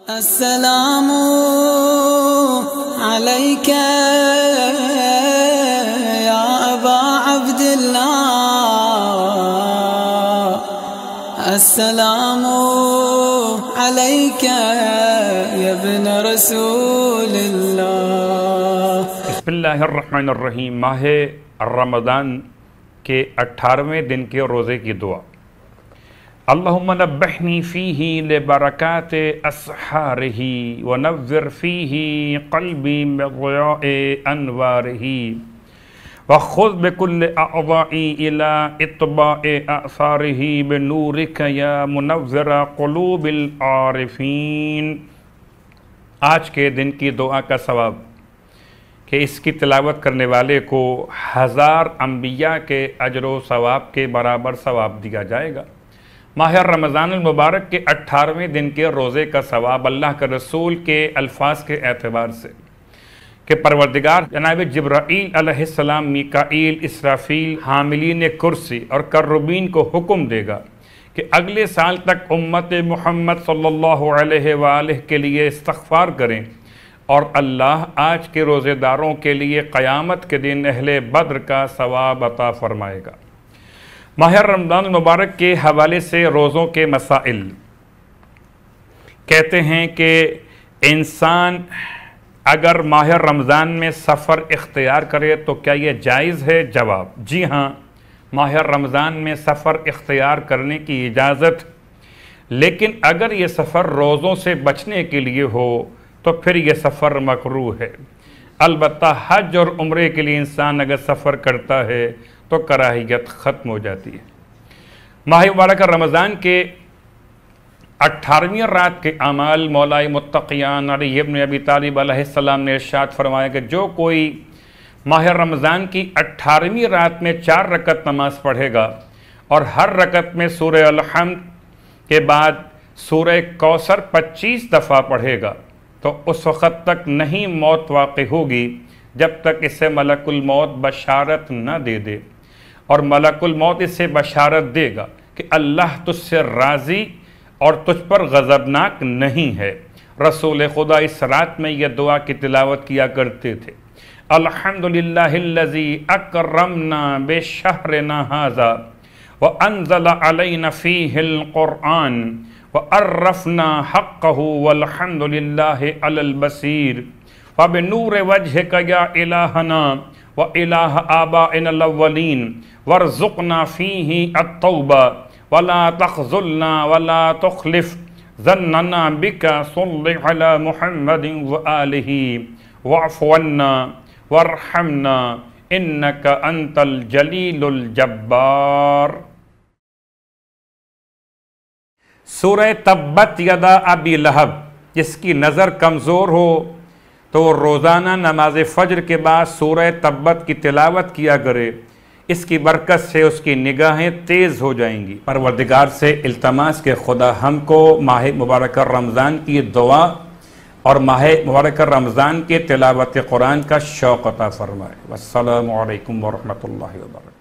السلام عليك يا أبا عبد الله السلام عليك يا ابن رسول الله بسم اللہ الرحمن الرحیم۔ ماہ رمضان کے 18ویں دن کے روزے کی دعا۔ اللہم نبحنی فیہ لبرکات اسحارہ ونور فیہ قلبی بضیاء انوارہ وخذ بکل اعضائی الى اتباع آثارہ بنورک یا منور قلوب العارفین۔ آج کے دن کی دعا کا ثواب کہ اس کی تلاوت کرنے والے کو 1000 انبیاء کے اجر و ثواب کے برابر ثواب دیا جائے گا۔ ماہ رمضان المبارک کے 18ویں دن کے روزے کا ثواب اللہ کے رسول کے الفاظ کے اعتبار سے کہ پروردگار جناب جبرائیل علیہ السلام، میکائیل، اسرافیل، حاملین کرسی اور کربین کو حکم دے گا کہ اگلے سال تک امت محمد صلی اللہ علیہ وآلہ کے لیے استغفار کریں، اور اللہ آج کے روزے داروں کے لیے قیامت کے دن اہل بدر کا ثواب عطا فرمائے گا۔ ماہ رمضان المبارک کے حوالے سے روزوں کے مسائل کہتے ہیں کہ انسان اگر ماہ رمضان میں سفر اختیار کرے تو کیا یہ جائز ہے؟ جواب جی ہاں، ماہ رمضان میں سفر اختیار کرنے کی اجازت، لیکن اگر یہ سفر روزوں سے بچنے کے لیے ہو تو پھر یہ سفر مکروہ ہے۔ البتہ حج اور عمرے کے لیے انسان اگر سفر کرتا ہے تو کراہیت ختم ہو جاتی ہے۔ ماہ مبارک رمضان کے 18ویں رات کے اعمال مولائے متقیان علی ابن ابی طالب علیہ السلام نے ارشاد فرمایا کہ جو کوئی ماہ رمضان کی 18ویں رات میں 4 رکعت نماز پڑھے گا اور ہر رکعت میں سورہ الحمد کے بعد سورہ کوثر 25 دفعہ پڑھے گا تو اس وقت تک نہیں موت واقع ہوگی جب تک اسے ملک الموت بشارت نہ دے دے، اور ملک الموت اسے بشارت دے گا کہ اللہ تجھ سے راضی اور تجھ پر غضبناک نہیں ہے۔ رسول خدا اس رات میں یہ دعا کی تلاوت کیا کرتے تھے: الحمدللہ الذی اکرمنا بشہرنا ھذا وانزل علینا فیہ القرآن وعرفنا حقہ والحمدللہ علی البصیر وبنور وجہک یا الہنا وإلہ آبائنا الاولین وارزقنا فیہ التوبہ ولا تخذلنا ولا تخلف ظننا بک صلی علی محمد وآلہ واعف عنا وارحمنا انک انت الجلیل الجبار۔ سورہ تبت یدا ابی لہب، جس کی نظر کمزور ہو تو روزانہ نماز فجر کے بعد سورہ تبت کی تلاوت کیا کرے، اس کی برکت سے اس کی نگاہیں تیز ہو جائیں گی۔ پروردگار سے التماس کہ خدا ہم کو ماہ مبارک رمضان کی دعا اور ماہ مبارک رمضان کے تلاوت قرآن کا شوق عطا فرمائے۔ والسلام علیکم ورحمۃ اللہ وبرکاتہ۔